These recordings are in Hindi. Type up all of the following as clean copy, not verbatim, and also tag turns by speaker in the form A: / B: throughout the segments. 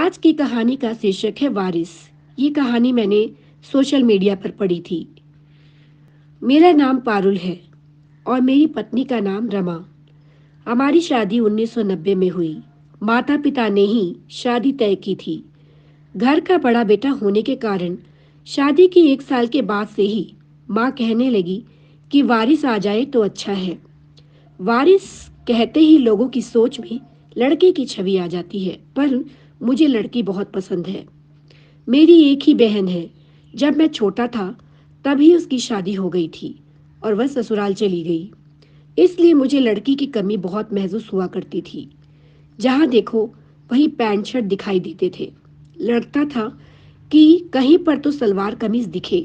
A: आज की कहानी का शीर्षक है वारिस। ये कहानी मैंने सोशल मीडिया पर पढ़ी थी। मेरा नाम पारुल है और मेरी पत्नी का नाम रमा। हमारी शादी 1990 में हुई। माता पिता ने ही शादी तय की थी। घर का बड़ा बेटा होने के कारण शादी की 1 साल के बाद से ही माँ कहने लगी कि वारिस आ जाए तो अच्छा है। वारिस कहते ही लोगों की सोच में लड़के की छवि आ जाती है, पर मुझे लड़की बहुत पसंद है। मेरी एक ही बहन है। जब मैं छोटा था तभी उसकी शादी हो गई थी और वह ससुराल चली गई। इसलिए मुझे लड़की की कमी बहुत महसूस हुआ करती थी। जहाँ देखो वहीं पैंट शर्ट दिखाई देते थे। लगता था कि कहीं पर तो सलवार कमीज दिखे।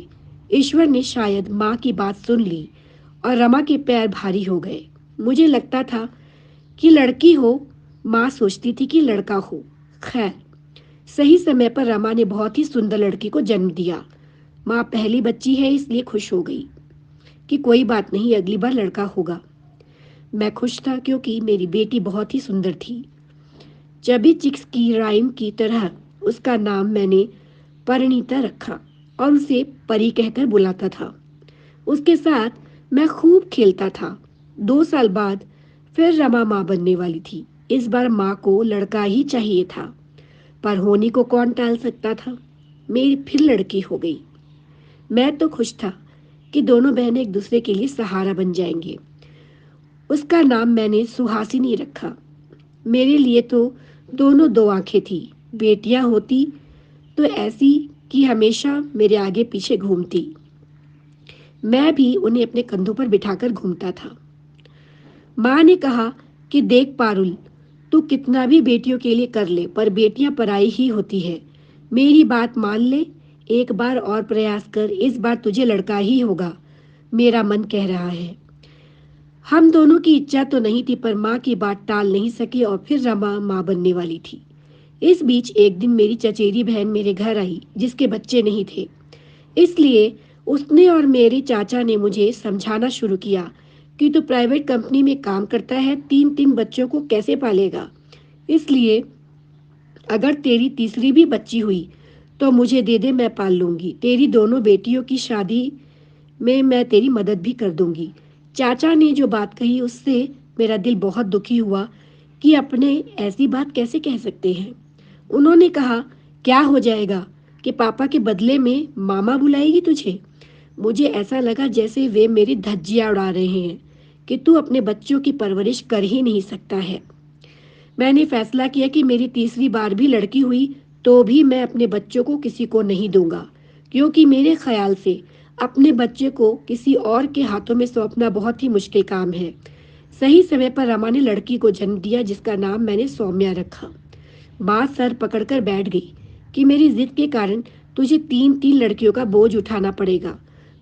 A: ईश्वर ने शायद माँ की बात सुन ली और रमा के पैर भारी हो गए। मुझे लगता था कि लड़की हो, माँ सोचती थी कि लड़का हो। खैर, सही समय पर रमा ने बहुत ही सुंदर लड़की को जन्म दिया। माँ पहली बच्ची है इसलिए खुश हो गई कि कोई बात नहीं, अगली बार लड़का होगा। मैं खुश था क्योंकि मेरी बेटी बहुत ही सुंदर थी। चबी चिक्स की राइम की तरह उसका नाम मैंने परिणीता रखा और उसे परी कहकर बुलाता था। उसके साथ मैं खूब खेलता था। 2 साल बाद फिर रमा माँ बनने वाली थी। इस बार माँ को लड़का ही चाहिए था, पर होनी को कौन टाल सकता था। मेरी फिर लड़की हो गई। मैं तो खुश था कि दोनों बहनें एक दूसरे के लिए सहारा बन जाएंगे। उसका नाम मैंने सुहासिनी रखा। मेरे लिए तो दोनों दो आंखें थी। बेटियां होती तो ऐसी कि हमेशा मेरे आगे पीछे घूमती। मैं भी उन्हें अपने कंधों पर बिठाकर घूमता था। माँ ने कहा कि देख पारुल, तू कितना भी बेटियों के लिए कर ले, पर बेटियां पराई ही होती है। मेरी बात मान ले, एक बार और प्रयास कर। इस बार तुझे लड़का ही होगा, मेरा मन कह रहा है। हम दोनों की इच्छा तो नहीं थी, पर माँ की बात टाल नहीं सकी और फिर रमा माँ बनने वाली थी। इस बीच एक दिन मेरी चचेरी बहन मेरे घर आई, जिसके बच्चे नहीं थे। इसलिए उसने और मेरे चाचा ने मुझे समझाना शुरू किया कि तू प्राइवेट कंपनी में काम करता है, 3-3 बच्चों को कैसे पालेगा। इसलिए अगर तेरी तीसरी भी बच्ची हुई तो मुझे दे दे, मैं पाल लूंगी। तेरी दोनों बेटियों की शादी में मैं तेरी मदद भी कर दूंगी। चाचा ने जो बात कही उससे मेरा दिल बहुत दुखी हुआ कि अपने ऐसी बात कैसे कह सकते हैं। उन्होंने कहा, क्या हो जाएगा कि पापा के बदले में मामा बुलाएगी तुझे। मुझे ऐसा लगा जैसे वे मेरी धज्जियां उड़ा रहे हैं कि तू अपने बच्चों की परवरिश कर ही नहीं सकता है। मैंने फैसला किया कि मेरी तीसरी बार भी लड़की हुई तो भी मैं अपने बच्चों को किसी को नहीं दूंगा, क्योंकि मेरे ख्याल से अपने बच्चे को किसी और के हाथों में सौंपना बहुत ही मुश्किल काम है। सही समय पर रमा ने लड़की को जन्म दिया, जिसका नाम मैंने सौम्या रखा। माँ सर पकड़कर बैठ गई कि मेरी जिद के कारण तुझे 3-3 लड़कियों का बोझ उठाना पड़ेगा,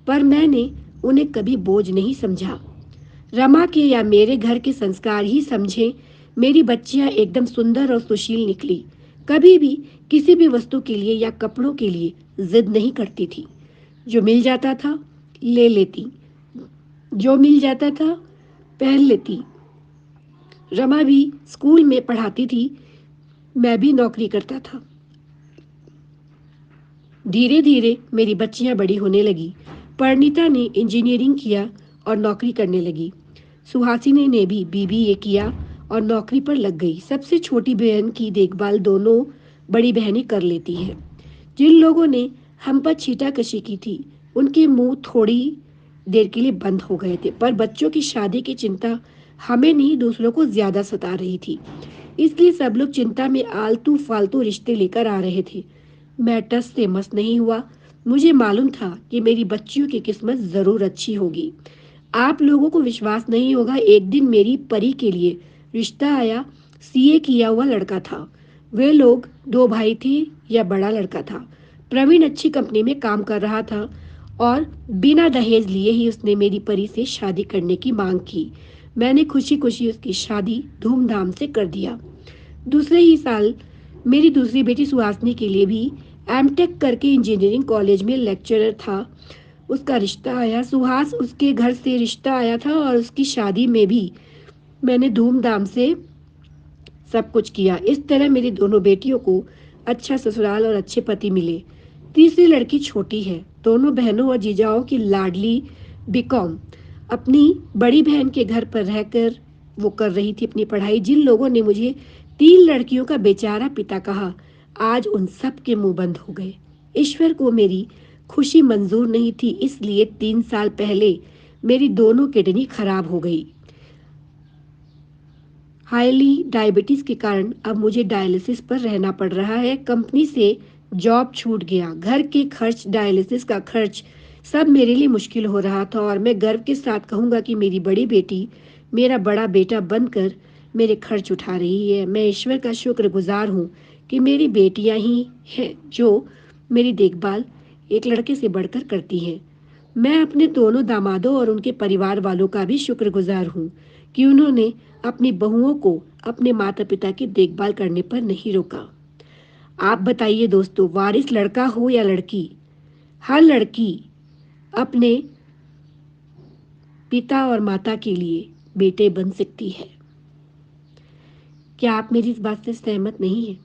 A: पर मैंने उन्हें कभी बोझ नहीं समझा। रमा के या मेरे घर के संस्कार ही समझे, मेरी बच्चियां एकदम सुंदर और सुशील निकली। कभी भी किसी भी वस्तु के लिए या कपड़ों के लिए जिद नहीं करती थी। जो मिल जाता था ले लेती, जो मिल जाता था पहन लेती। रमा भी स्कूल में पढ़ाती थी, मैं भी नौकरी करता था। धीरे धीरे मेरी बच्चियां बड़ी होने लगी। परिणीता ने इंजीनियरिंग किया और नौकरी करने लगी। सुहासिनी ने भी बीबीए किया और नौकरी पर लग गई। सबसे छोटी बहन की देखभाल दोनों बड़ी बहनें कर लेती हैं। जिन लोगों ने हम पर छीटाकशी की थी, उनके मुंह थोड़ी देर के लिए बंद हो गए थे, पर बच्चों की शादी की चिंता हमें नहीं, दूसरों को ज्यादा सता रही थी। इसलिए सब लोग चिंता में आलतू फालतू रिश्ते लेकर आ रहे थे। मैं टस से मस नहीं हुआ। मुझे मालूम था कि मेरी बच्चियों की किस्मत जरूर अच्छी होगी। आप लोगों को विश्वास नहीं होगा, एक दिन मेरी परी के लिए रिश्ता आया। सीए किया हुआ लड़का था। वे लोग दो भाई थे या बड़ा लड़का था। प्रवीण अच्छी कंपनी में काम कर रहा था और बिना दहेज लिए ही उसने मेरी परी से शादी करने की मांग की। मैंने खुशी खुशी उसकी शादी धूमधाम से कर दिया। दूसरे ही साल मेरी दूसरी बेटी सुहासिनी के लिए भी एमटेक करके इंजीनियरिंग कॉलेज में लेक्चरर था, उसका रिश्ता आया। सुहास उसके घर से रिश्ता आया था और उसकी शादी में भी मैंने धूमधाम से सब कुछ किया। इस तरह मेरी दोनों बेटियों को अच्छा ससुराल और अच्छे पति मिले। तीसरी लड़की छोटी है, दोनों बहनों और जीजाओं की लाडली बीकॉम अपनी बड़ी बहन के घर पर रहकर वो कर रही थी अपनी पढ़ाई। जिन लोगों ने मुझे 3 लड़कियों का बेचारा पिता कहा, आज उन सब के मुंह बंद हो गए। ईश्वर को मेरी खुशी मंजूर नहीं थी, इसलिए 3 साल पहले मेरी दोनों किडनी खराब हो गई। हाईली डायबिटीज के कारण अब मुझे डायलिसिस पर रहना पड़ रहा है। कंपनी से जॉब छूट गया, घर के खर्च, डायलिसिस का खर्च, सब मेरे लिए मुश्किल हो रहा था और मैं गर्व के साथ कहूँगा कि मेरी बड़ी बेटी मेरा बड़ा बेटा बनकर मेरे खर्च उठा रही है। मैं ईश्वर का शुक्रगुजार हूँ कि मेरी बेटियाँ ही हैं जो मेरी देखभाल एक लड़के से बढ़कर करती हैं। मैं अपने दोनों दामादों और उनके परिवार वालों का भी शुक्रगुजार हूँ कि उन्होंने अपनी बहुओं को अपने माता पिता की देखभाल करने पर नहीं रोका। आप बताइए दोस्तों, वारिस लड़का हो या लड़की, हर लड़की अपने पिता और माता के लिए बेटे बन सकती है। क्या आप मेरी इस बात से सहमत नहीं हैं?